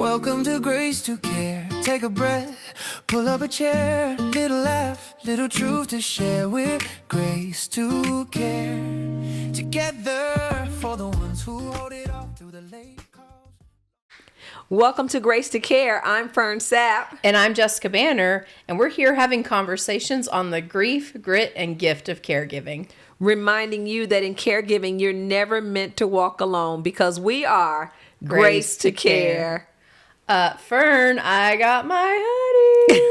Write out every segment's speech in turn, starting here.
Welcome to Graced2Care. Take a breath, pull up a chair, little laugh, little truth to share with Graced2Care. Together for the ones who hold it off through the late calls. Welcome to Graced2Care. I'm Ferne Sapp. And I'm Jessica Banner, and we're here having conversations on the grief, grit, and gift of caregiving. Reminding you that in caregiving, you're never meant to walk alone because we are Graced2Care. Ferne, I got my hoodie.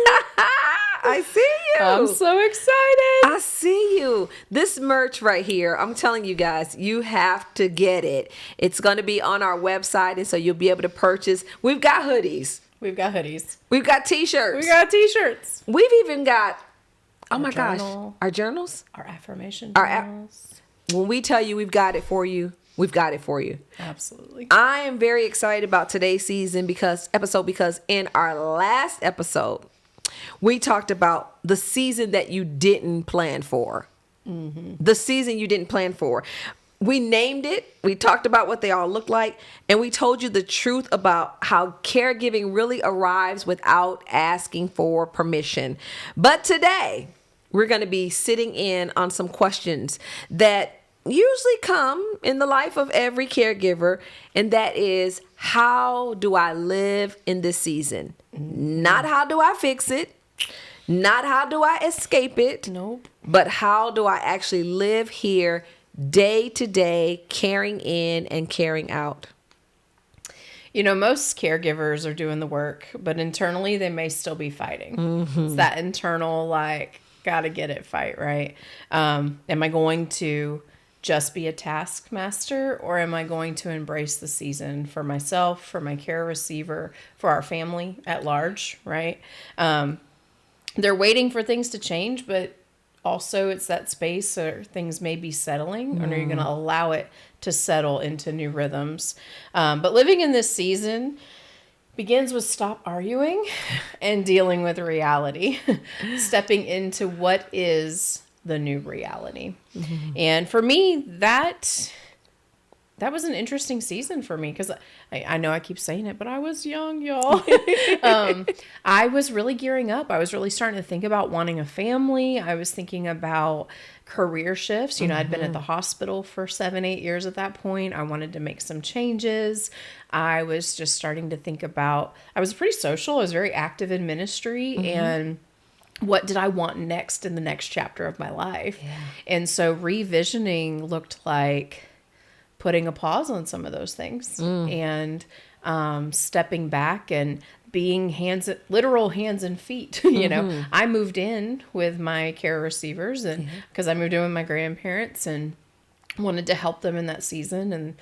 I see you. I'm so excited. I see you. This merch right here, I'm telling you guys, you have to get it. It's going to be on our website, and so you'll be able to purchase. We've got hoodies. We've got hoodies. We've got t-shirts. We got t-shirts. We've even got, oh my gosh, journal. our journals. Our affirmation Our journals. When we tell you we've got it for you, we've got it for you. Absolutely. I am very excited about today's because in our last episode, we talked about the season that you didn't plan for. Mm-hmm. The season you didn't plan for. We named it. We talked about what they all look like. And we told you the truth about how caregiving really arrives without asking for permission. But today, we're going to be sitting in on some questions that usually come in the life of every caregiver, and that is, how do I live in this season? Not how do I fix it, not how do I escape it, Nope. but how do I actually live here day to day, caring in and caring out? You know, most caregivers are doing the work, but internally they may still be fighting. Mm-hmm. It's that internal, gotta get it fight, right? Am I going to just be a taskmaster, or am I going to embrace the season for myself, for my care receiver, for our family at large, right? They're waiting for things to change, but also it's that space where things may be settling, or are you going to allow it to settle into new rhythms? But living in this season begins with stop arguing and dealing with reality, stepping into what is the new reality. Mm-hmm. And for me, that was an interesting season for me, because I know I keep saying it, but I was young, y'all. I was really gearing up. I was really starting to think about wanting a family. I was thinking about career shifts. You know, I'd been at the hospital for 7-8 years at that point. I wanted to make some changes. I was just starting to think about, I was pretty social. I was very active in ministry, and what did I want next in the next chapter of my life? Yeah. And so revisioning looked like putting a pause on some of those things and stepping back and being literal hands and feet. You know, I moved in with my care receivers, and because I moved in with my grandparents and wanted to help them in that season. And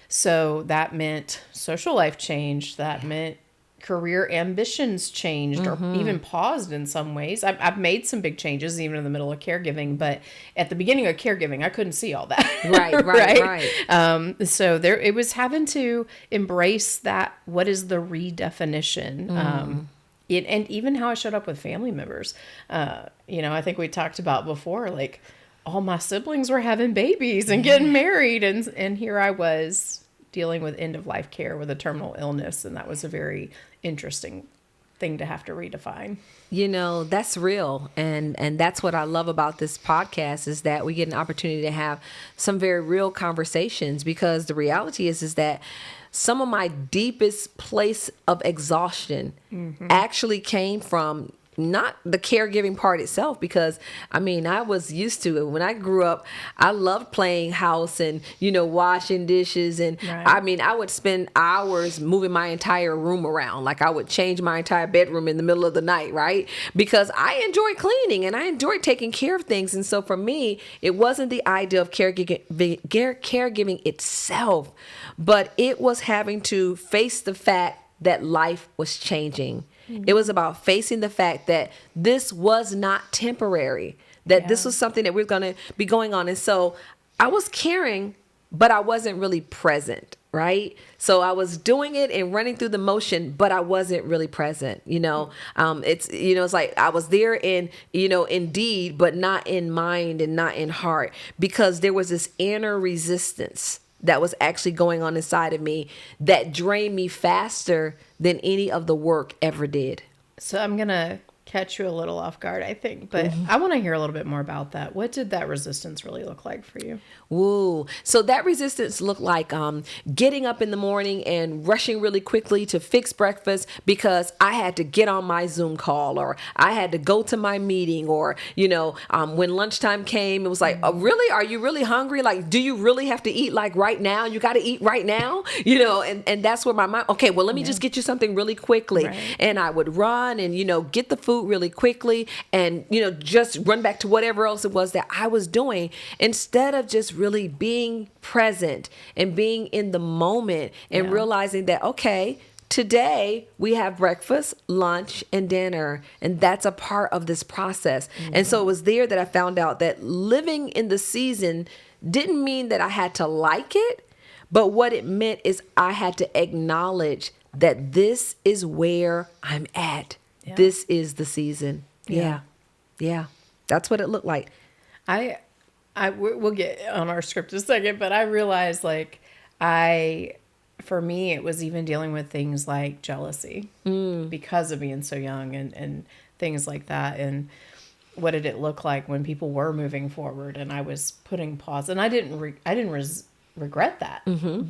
so that meant social life changed. That meant career ambitions changed or even paused in some ways. I've made some big changes even in the middle of caregiving, but at the beginning of caregiving, I couldn't see all that. Right. So it was having to embrace that. What is the redefinition? And even how I showed up with family members. You know, I think we talked about before, like all my siblings were having babies and getting married, and here I was dealing with end-of-life care with a terminal illness, and that was a very interesting thing to have to redefine. You know, that's real, and that's what I love about this podcast, is that we get an opportunity to have some very real conversations, because the reality is that some of my deepest place of exhaustion actually came from not the caregiving part itself, because I mean, I was used to it. When I grew up, I loved playing house and, you know, washing dishes. And I mean, I would spend hours moving my entire room around. Like I would change my entire bedroom in the middle of the night, right? Because I enjoy cleaning and I enjoy taking care of things. And so for me, it wasn't the idea of caregiving itself, but it was having to face the fact that life was changing. It was about facing the fact that this was not temporary, that this was something that we're going to be going on. And so I was caring, but I wasn't really present, right? So I was doing it and running through the motion, but I wasn't really present. You know, it's like I was there in deed, but not in mind and not in heart, because there was this inner resistance that was actually going on inside of me that drained me faster than any of the work ever did. So I'm going to catch you a little off guard, I think, but I want to hear a little bit more about that. What did that resistance really look like for you? Woo. So that resistance looked like getting up in the morning and rushing really quickly to fix breakfast because I had to get on my Zoom call, or I had to go to my meeting, or, when lunchtime came, it was like, oh, really? Are you really hungry? Like, do you really have to eat like right now? You got to eat right now, and that's where my mind, okay, well, let me just get you something really quickly. Right. And I would run and, get the food really quickly and, just run back to whatever else it was that I was doing instead of just really being present and being in the moment and realizing that, okay, today we have breakfast, lunch, and dinner, and that's a part of this process. And so it was there that I found out that living in the season didn't mean that I had to like it, but what it meant is I had to acknowledge that this is where I'm at. Yeah. This is the season. Yeah. That's what it looked like. We'll get on our script in a second, but I realized for me, it was even dealing with things like jealousy because of being so young and things like that. And what did it look like when people were moving forward and I was putting pause, and I didn't regret that,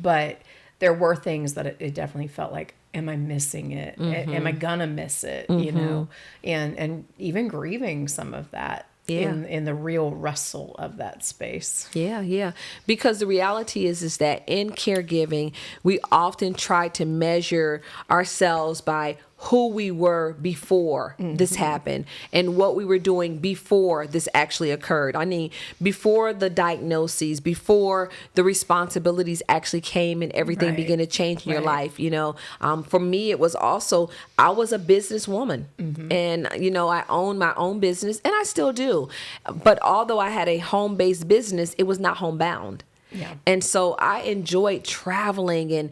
but there were things that it definitely felt like, am I missing it? Am I gonna miss it? And even grieving some of that in the real wrestle of that space. Yeah. Because the reality is that in caregiving, we often try to measure ourselves by who we were before this happened and what we were doing before this actually occurred. I mean, before the diagnoses, before the responsibilities actually came and everything began to change in your life. For me, it was also, I was a businesswoman and, I owned my own business and I still do. But although I had a home-based business, it was not homebound. Yeah. And so I enjoyed traveling and,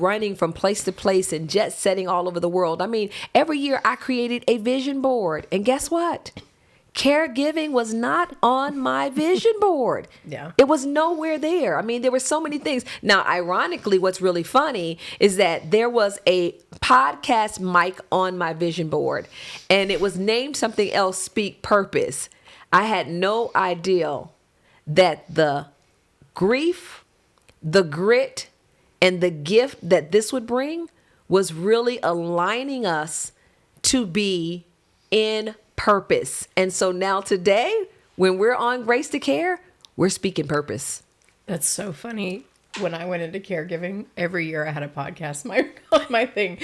running from place to place and jet setting all over the world. I mean, every year I created a vision board. And guess what? Caregiving was not on my vision board. Yeah. It was nowhere there. I mean, there were so many things. Now, ironically, what's really funny is that there was a podcast mic on my vision board and it was named something else, Speak Purpose. I had no idea that the grief, the grit, and the gift that this would bring was really aligning us to be in purpose. And so now today, when we're on Graced2Care, we're speaking purpose. That's so funny. When I went into caregiving, every year I had a podcast, my thing.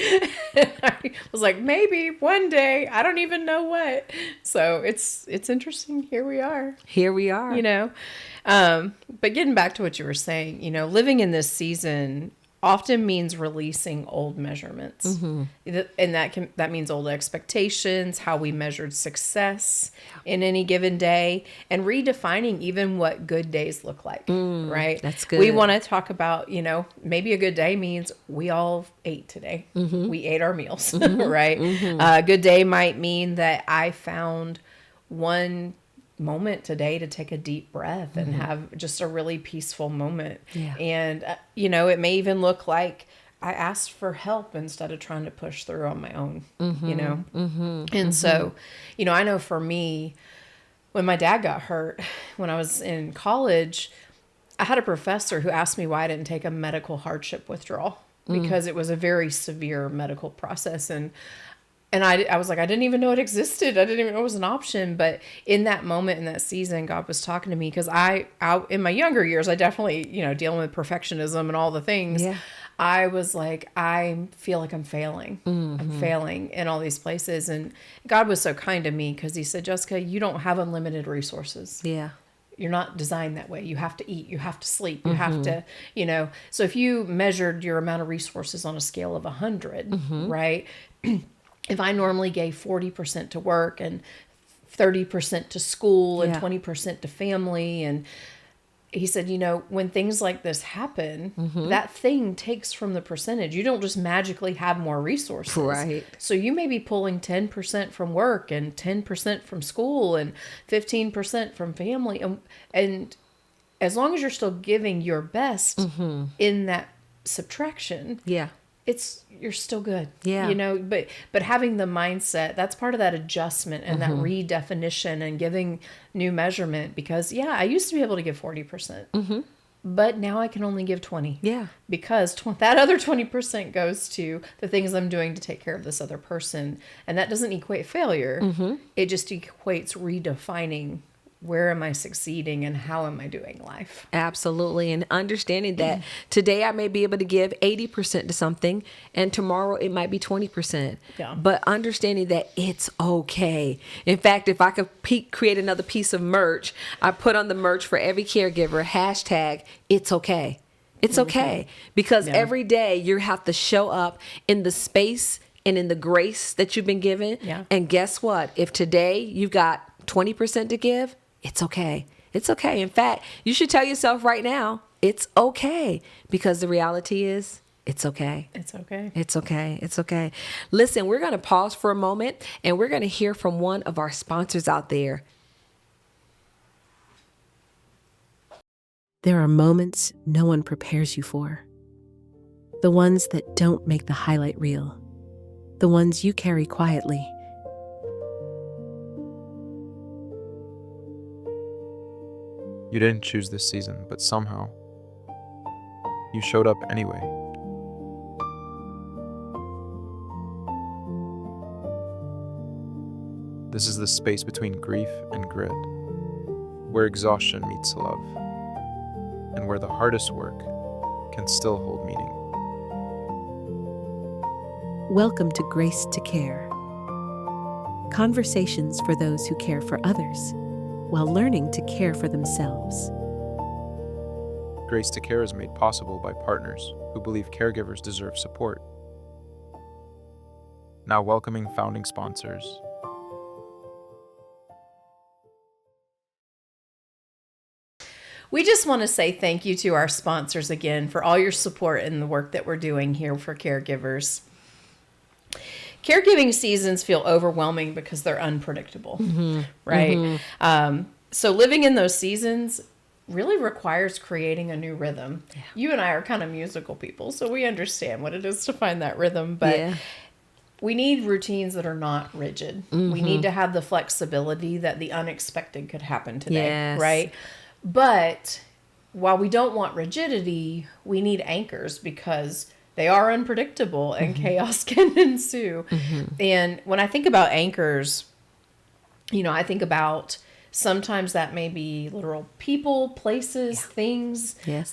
And I was like, maybe one day, I don't even know what. So it's interesting. Here we are. But getting back to what you were saying, living in this season often means releasing old measurements. And that means old expectations, how we measured success in any given day, and redefining even what good days look like, right? That's good. We want to talk about, maybe a good day means we all ate today. We ate our meals, right? A good day might mean that I found one moment today to take a deep breath and have just a really peaceful moment. Yeah. And, it may even look like I asked for help instead of trying to push through on my own, And so, I know for me, when my dad got hurt, when I was in college, I had a professor who asked me why I didn't take a medical hardship withdrawal because it was a very severe medical process. And I was like, I didn't even know it existed. I didn't even know it was an option. But in that moment, in that season, God was talking to me because I in my younger years, I definitely, dealing with perfectionism and all the things. Yeah. I was like, I feel like I'm failing. I'm failing in all these places. And God was so kind to me because he said, Jessica, you don't have unlimited resources. Yeah. You're not designed that way. You have to eat. You have to sleep. You have to, So if you measured your amount of resources on a scale of 100, right? If I normally gave 40% to work and 30% to school and 20% to family, and he said, when things like this happen, that thing takes from the percentage. You don't just magically have more resources. Right. So you may be pulling 10% from work and 10% from school and 15% from family. And as long as you're still giving your best in that subtraction, Yeah. you're still good. Yeah. You know, but having the mindset, that's part of that adjustment and that redefinition and giving new measurement, because I used to be able to give 40%. But now I can only give 20. Yeah. Because that other 20% goes to the things I'm doing to take care of this other person. And that doesn't equate failure. It just equates redefining, where am I succeeding and how am I doing life? Absolutely. And understanding that today I may be able to give 80% to something and tomorrow it might be 20%. Yeah. But understanding that it's okay. In fact, if I could create another piece of merch, I put on the merch for every caregiver, hashtag, it's okay. It's okay. Because every day you have to show up in the space and in the grace that you've been given. Yeah. And guess what? If today you've got 20% to give, it's okay. It's okay. In fact, you should tell yourself right now, it's okay. Because the reality is, it's okay. It's okay. It's okay. It's okay. Listen, we're going to pause for a moment and we're going to hear from one of our sponsors out there. There are moments no one prepares you for. The ones that don't make the highlight reel. The ones you carry quietly. You didn't choose this season, but somehow, you showed up anyway. This is the space between grief and grit, where exhaustion meets love, and where the hardest work can still hold meaning. Welcome to Graced2Care. Conversations for those who care for others, while learning to care for themselves. Graced2Care is made possible by partners who believe caregivers deserve support. Now welcoming founding sponsors. We just want to say thank you to our sponsors again for all your support in the work that we're doing here for caregivers. Caregiving seasons feel overwhelming because they're unpredictable, right? So living in those seasons really requires creating a new rhythm. Yeah. You and I are kind of musical people, so we understand what it is to find that rhythm, but we need routines that are not rigid. We need to have the flexibility that the unexpected could happen today, right? But while we don't want rigidity, we need anchors because they are unpredictable and chaos can ensue. And when I think about anchors, you know, I think about sometimes that may be literal people, places, things. Yes.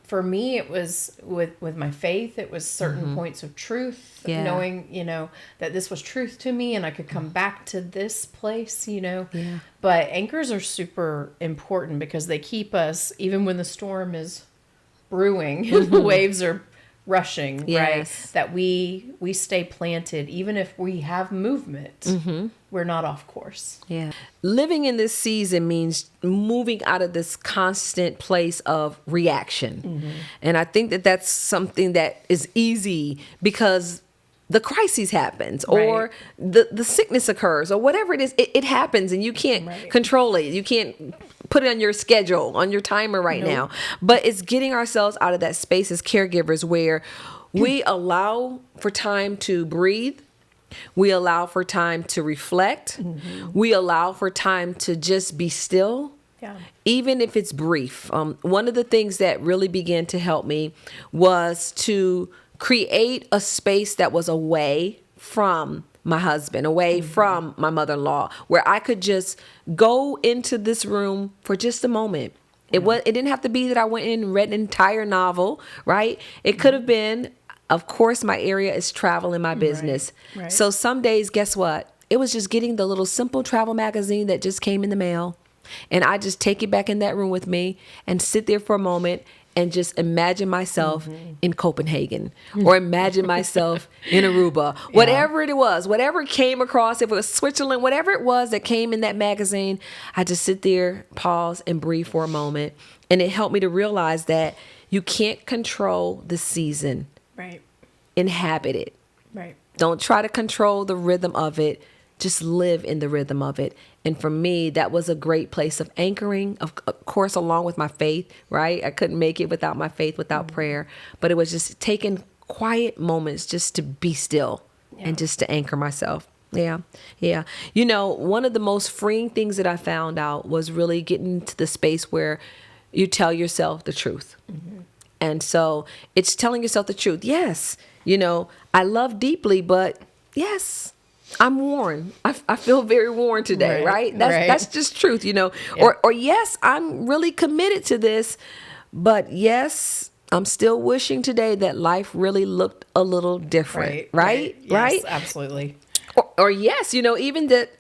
For me, it was with my faith, it was certain points of truth, knowing, you know, that this was truth to me and I could come back to this place, you know. Yeah. But anchors are super important because they keep us, even when the storm is brewing, the waves are rushing, right? That we stay planted, even if we have movement, we're not off course. Yeah. Living in this season means moving out of this constant place of reaction. And I think that that's something that is easy because the crisis happens or the sickness occurs or whatever it is, it happens and you can't control it. You can't put it on your schedule, on your timer right now. But it's getting ourselves out of that space as caregivers where we allow for time to breathe. We allow for time to reflect. We allow for time to just be still. Yeah. Even if it's brief. One of the things that really began to help me was to create a space that was away from my husband, away from my mother-in-law, where I could just go into this room for just a moment. It didn't have to be that I went in and read an entire novel, right? It could have been, of course, my area is travel in my business. So some days, guess what? It was just getting the little simple travel magazine that just came in the mail. And I just take it back in that room with me and sit there for a moment and just imagine myself in Copenhagen or imagine myself in Aruba, whatever it was, whatever came across, if it was Switzerland, whatever it was that came in that magazine, I just sit there, pause and breathe for a moment. And it helped me to realize that you can't control the season. Inhabit it. Don't try to control the rhythm of it. just live in the rhythm of it. And for me, that was a great place of anchoring, of course, along with my faith, right? I couldn't make it without my faith, without prayer. But it was just taking quiet moments just to be still and just to anchor myself. Yeah. Yeah. You know, one of the most freeing things that I found out was really getting to the space where you tell yourself the truth. And so it's telling yourself the truth. Yes. You know, I love deeply, but yes, I'm worn. I feel very worn today, right? That's just truth, you know. Yeah. Or yes, I'm really committed to this, but yes, I'm still wishing today that life really looked a little different, right? Yes, absolutely. Or yes, you know, even that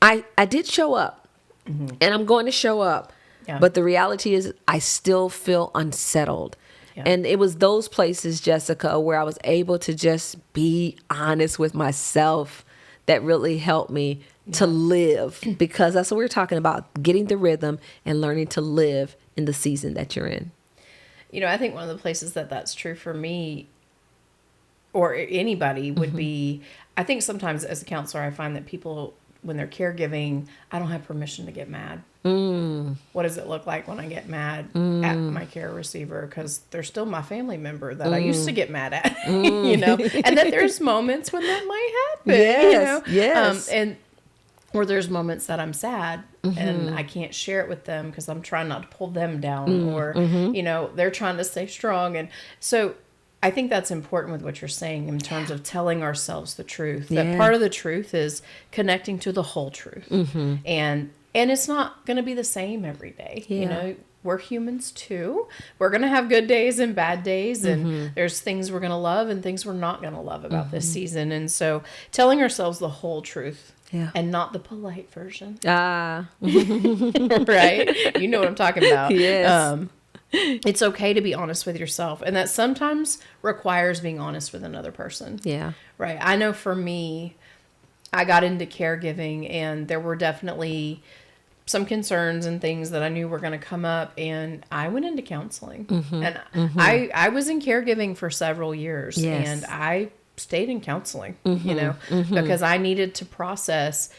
I did show up and I'm going to show up, but the reality is I still feel unsettled. Yeah. And it was those places, Jessica, where I was able to just be honest with myself that really helped me to live, because that's what we're talking about, getting the rhythm and learning to live in the season that you're in. You know, I think one of the places that that's true for me or anybody would be, I think sometimes as a counselor, I find that people, when they're caregiving, I don't have permission to get mad. What does it look like when I get mad at my care receiver? Because they're still my family member that I used to get mad at, you know, and that there's moments when that might happen, you know, and or there's moments that I'm sad and I can't share it with them because I'm trying not to pull them down or, you know, they're trying to stay strong. And so I think that's important with what you're saying in terms of telling ourselves the truth. That part of the truth is connecting to the whole truth. And it's not going to be the same every day. You know, we're humans too. We're going to have good days and bad days. And there's things we're going to love and things we're not going to love about this season. And so telling ourselves the whole truth and not the polite version. Right? You know what I'm talking about. Yes. It's okay to be honest with yourself. And that sometimes requires being honest with another person. Yeah. Right. I know for me, I got into caregiving and there were definitely some concerns and things that I knew were going to come up, and I went into counseling. And I was in caregiving for several years and I stayed in counseling, you know, because I needed to process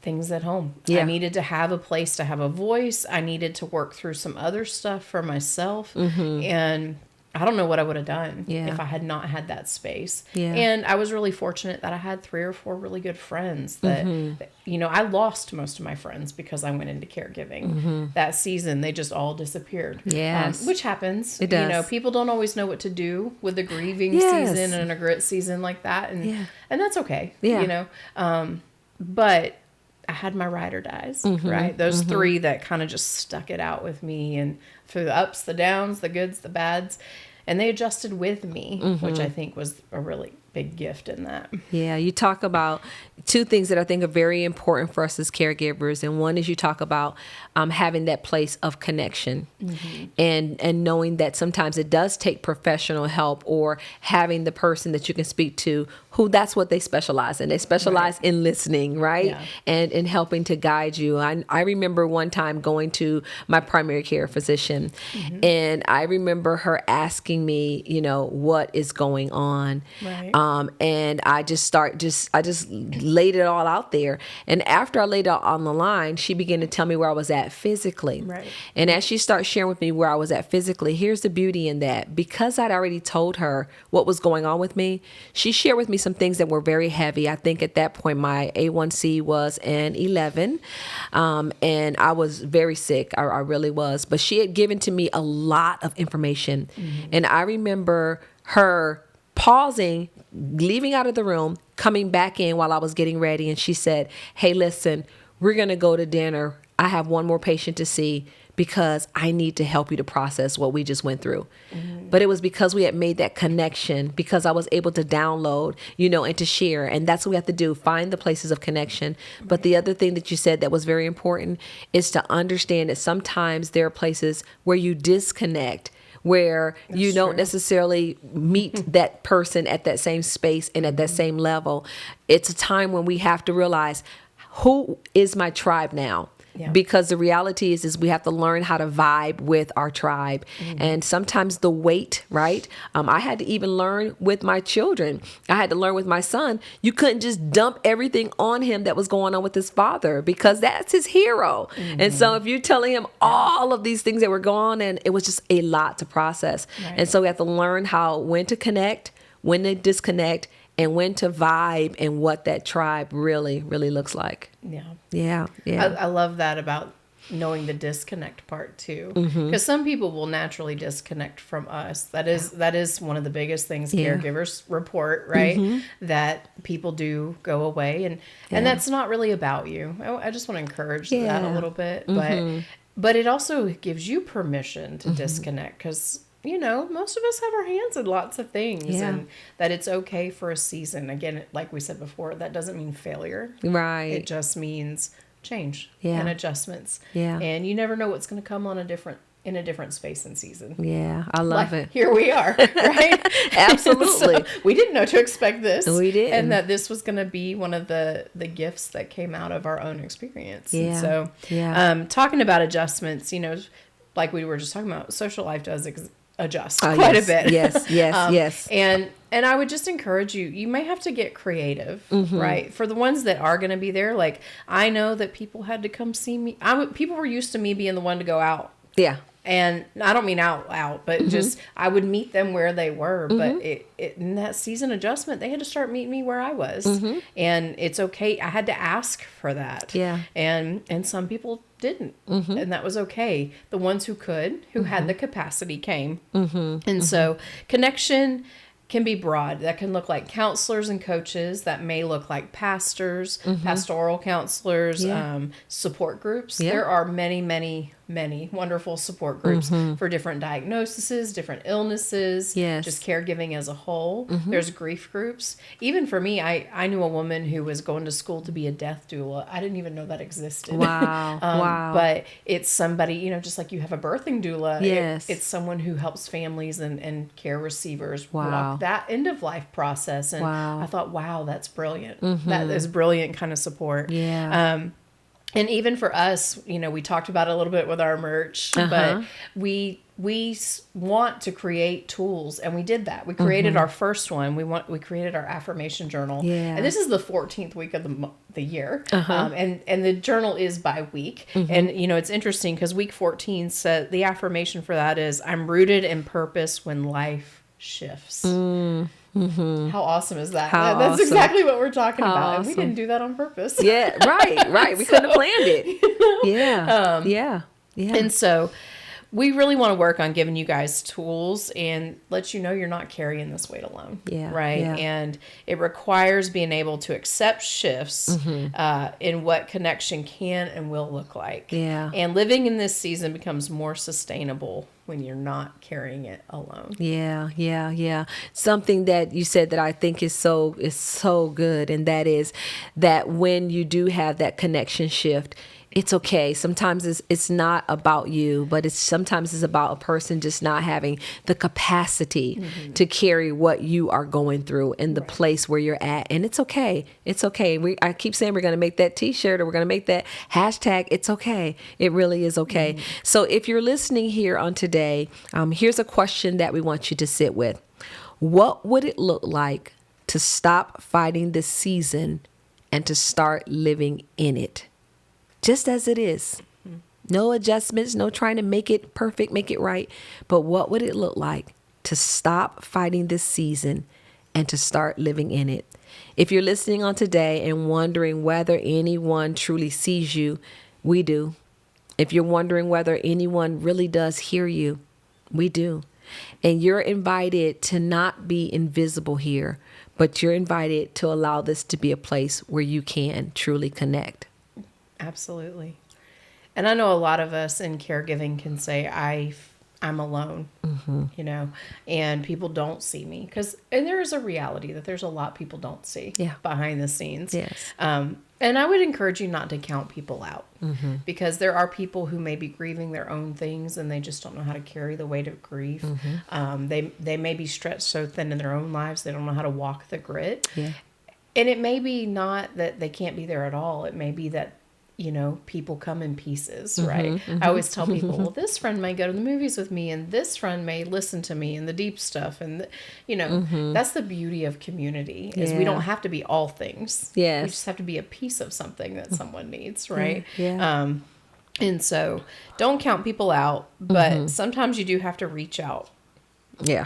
things at home. I needed to have a place to have a voice. I needed to work through some other stuff for myself. And I don't know what I would have done if I had not had that space. And I was really fortunate that I had 3 or 4 really good friends that, you know, I lost most of my friends because I went into caregiving that season. They just all disappeared. Which happens. It does. You know, people don't always know what to do with a grieving season and a grit season like that. And that's okay. You know, but I had my ride or dies, right? Those 3 that kind of just stuck it out with me, and through the ups, the downs, the goods, the bads, and they adjusted with me, which I think was a really big gift in that. Yeah, you talk about 2 things that I think are very important for us as caregivers, and one is you talk about having that place of connection, and knowing that sometimes it does take professional help, or having the person that you can speak to who that's what they specialize in. They specialize in listening, right? And in helping to guide you. I remember one time going to my primary care physician, and I remember her asking me, you know, what is going on. And I just laid it all out there. And after I laid it out on the line, she began to tell me where I was at physically. And as she started sharing with me where I was at physically, here's the beauty in that. Because I'd already told her what was going on with me, she shared with me some things that were very heavy. I think at that point, my A1C was an 11. And I was very sick. I really was. But she had given to me a lot of information. And I remember her pausing, leaving out of the room, coming back in while I was getting ready. And she said, hey, listen, we're going to go to dinner. I have one more patient to see because I need to help you to process what we just went through. But it was because we had made that connection, because I was able to download, you know, and to share. And that's what we have to do, find the places of connection. But the other thing that you said that was very important is to understand that sometimes there are places where you disconnect, where you don't necessarily meet that person at that same space and at that same level. It's a time when we have to realize, who is my tribe now? Yeah. Because the reality is we have to learn how to vibe with our tribe. And sometimes the weight, right? I had to even learn with my children. I had to learn with my son. You couldn't just dump everything on him that was going on with his father, because that's his hero. And so if you're telling him all of these things that were going on, and it was just a lot to process. Right. And so we have to learn when to connect, when to disconnect, and when to vibe, and what that tribe really, really looks like. Yeah. Yeah. Yeah. I love that about knowing the disconnect part too, because some people will naturally disconnect from us. That is one of the biggest things caregivers report, right? That people do go away, and that's not really about you. I just want to encourage that a little bit, but it also gives you permission to disconnect, because most of us have our hands in lots of things, and that it's okay for a season. Again, like we said before, that doesn't mean failure. Right. It just means change and adjustments. Yeah. And you never know what's going to come on in a different space and season. Yeah. I love it. Here we are, right? Absolutely. So we didn't know to expect this. We didn't. And that this was going to be one of the gifts that came out of our own experience. Yeah. And so, talking about adjustments, like we were just talking about, social life does adjust quite a bit. Yes. And I would just encourage you may have to get creative, right? For the ones that are going to be there, like, I know that people had to come see me. People were used to me being the one to go out. Yeah. And I don't mean out, but just, I would meet them where they were. But in that season adjustment, they had to start meeting me where I was. And it's okay. I had to ask for that. Yeah. And some people didn't. And that was okay. The ones who could, who had the capacity, came. And so connection can be broad. That can look like counselors and coaches. That may look like pastors, pastoral counselors, support groups. There are many, many, many wonderful support groups for different diagnoses, different illnesses, just caregiving as a whole. There's grief groups. Even for me, I knew a woman who was going to school to be a death doula. I didn't even know that existed. Wow. Wow. But it's somebody, just like you have a birthing doula. Yes. It's someone who helps families and care receivers Wow. walk that end of life process. And Wow. I thought, wow, that's brilliant. That is brilliant kind of support. Yeah. And even for us, we talked about it a little bit with our merch, but we want to create tools, and we did that. We created our first one. We created our affirmation journal, and this is the 14th week of the year, and the journal is by week. And it's interesting because week 14 said the affirmation for that is, I'm rooted in purpose when life shifts. How awesome is that? That's awesome. exactly what we're talking about. Awesome. And we didn't do that on purpose. Yeah. Right. We couldn't have planned it. Yeah. And so we really want to work on giving you guys tools and let you know you're not carrying this weight alone. Yeah. Right. Yeah. And it requires being able to accept shifts in what connection can and will look like. Yeah. And living in this season becomes more sustainable when you're not carrying it alone. Yeah. Something that you said that I think is so good, and that is that when you do have that connection shift, it's okay. Sometimes it's not about you, but sometimes it's about a person just not having the capacity to carry what you are going through in the place where you're at. And it's okay. It's okay. I keep saying we're going to make that t-shirt, or we're going to make that hashtag. It's okay. It really is okay. So if you're listening here on today, here's a question that we want you to sit with. What would it look like to stop fighting this season and to start living in it? Just as it is. No adjustments, no trying to make it perfect, make it right. But what would it look like to stop fighting this season and to start living in it? If you're listening on today and wondering whether anyone truly sees you, we do. If you're wondering whether anyone really does hear you, we do. And you're invited to not be invisible here, but you're invited to allow this to be a place where you can truly connect. Absolutely. And I know a lot of us in caregiving can say, I'm alone, and people don't see me. And there is a reality that there's a lot people don't see behind the scenes. Yes. And I would encourage you not to count people out, because there are people who may be grieving their own things and they just don't know how to carry the weight of grief. They may be stretched so thin in their own lives, they don't know how to walk the grit. Yeah. And it may be not that they can't be there at all. It may be that people come in pieces, right? I always tell people, well, this friend may go to the movies with me, and this friend may listen to me and the deep stuff. And, that's the beauty of community is we don't have to be all things. Yes. We just have to be a piece of something that someone needs, right? Yeah. And so don't count people out, but sometimes you do have to reach out. Yeah.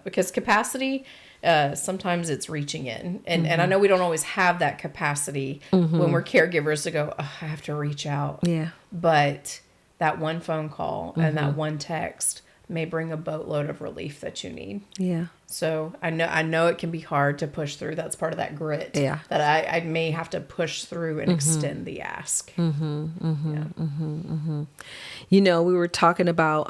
Because capacity, sometimes it's reaching in. And I know we don't always have that capacity when we're caregivers to go, oh, I have to reach out. Yeah. But that one phone call and that one text may bring a boatload of relief that you need. Yeah. So I know it can be hard to push through. That's part of that grit that I may have to push through and extend the ask. We were talking about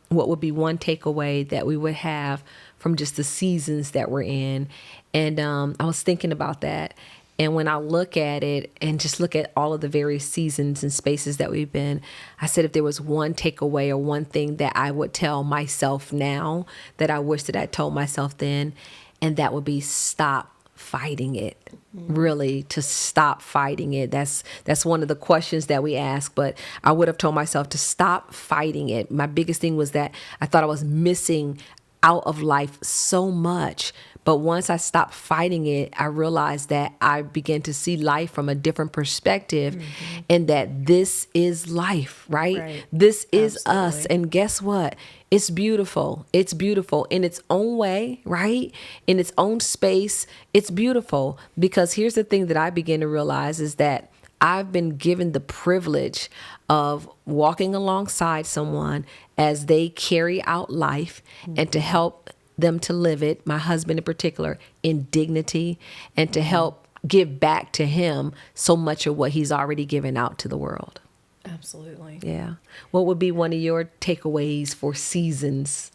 what would be one takeaway that we would have from just the seasons that we're in. And I was thinking about that. And when I look at it and just look at all of the various seasons and spaces that we've been, I said if there was one takeaway or one thing that I would tell myself now that I wish that I told myself then, and that would be stop fighting it. Really, to stop fighting it. That's one of the questions that we ask, but I would have told myself to stop fighting it. My biggest thing was that I thought I was missing out of life so much. But once I stopped fighting it, I realized that I began to see life from a different perspective and that this is life, right? This is us. And guess what? It's beautiful. It's beautiful in its own way, right? In its own space. It's beautiful because here's the thing that I began to realize is that I've been given the privilege of walking alongside someone as they carry out life and to help them to live it, my husband in particular, in dignity and to help give back to him so much of what he's already given out to the world. Absolutely. Yeah. What would be one of your takeaways for seasons?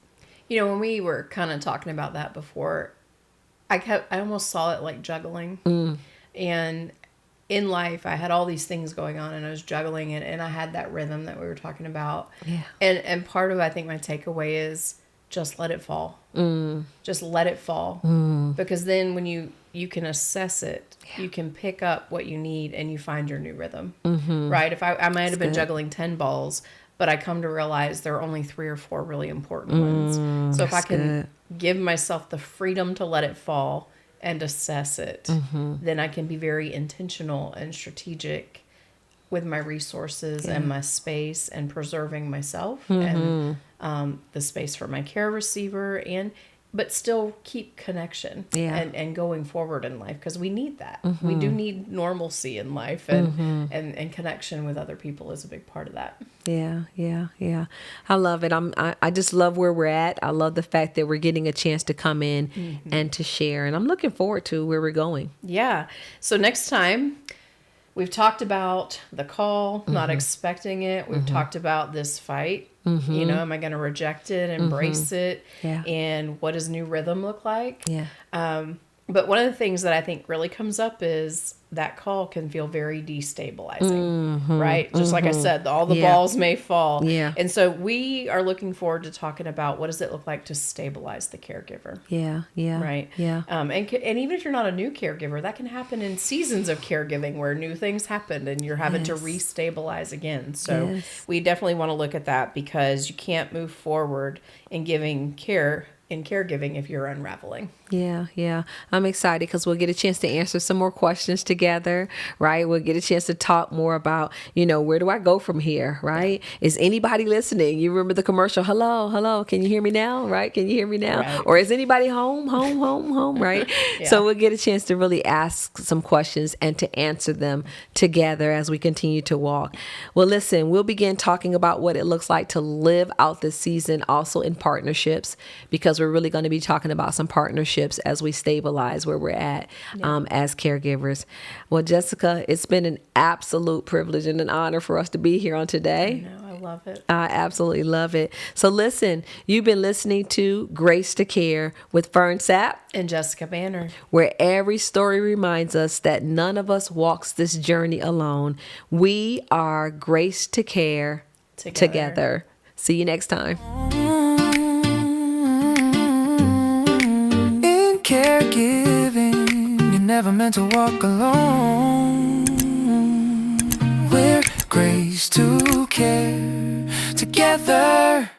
When we were kind of talking about that before, I almost saw it like juggling. And in life, I had all these things going on and I was juggling it and I had that rhythm that we were talking about. Yeah. And part of, I think my takeaway is just let it fall. Just let it fall. Because then when you can assess it, you can pick up what you need and you find your new rhythm, right? If I might have been juggling 10 balls, but I come to realize there are only 3 or 4 really important ones. So if I can give myself the freedom to let it fall and assess it, then I can be very intentional and strategic with my resources and my space and preserving myself and the space for my care receiver but still keep connection and going forward in life because we need that. We do need normalcy in life and connection with other people is a big part of that. Yeah. I love it. I just love where we're at. I love the fact that we're getting a chance to come in and to share. And I'm looking forward to where we're going. Yeah. So next time, we've talked about the call, not expecting it. We've talked about this fight. Am I going to reject it, embrace it? Yeah. And what does new rhythm look like? Yeah. But one of the things that I think really comes up is that call can feel very destabilizing, right? Just like I said, all the balls may fall. Yeah. And so we are looking forward to talking about what does it look like to stabilize the caregiver. Yeah. Right. Yeah. And even if you're not a new caregiver, that can happen in seasons of caregiving where new things happened and you're having to restabilize again. So we definitely want to look at that because you can't move forward in giving care in caregiving if you're unraveling. Yeah. I'm excited because we'll get a chance to answer some more questions together, right? We'll get a chance to talk more about, where do I go from here, right? Is anybody listening? You remember the commercial, hello, can you hear me now, right? Can you hear me now? Right. Or is anybody home, right? So we'll get a chance to really ask some questions and to answer them together as we continue to walk. Well, listen, we'll begin talking about what it looks like to live out this season also in partnerships because we're really going to be talking about some partnerships as we stabilize where we're at as caregivers. Well, Jessica, it's been an absolute privilege and an honor for us to be here on today. I know, I love it. I absolutely love it. So listen, you've been listening to Graced to Care with Ferne Sapp and Jessica Banner, where every story reminds us that none of us walks this journey alone. We are graced to care together. See you next time. Caregiving, you're never meant to walk alone. Graced to care together.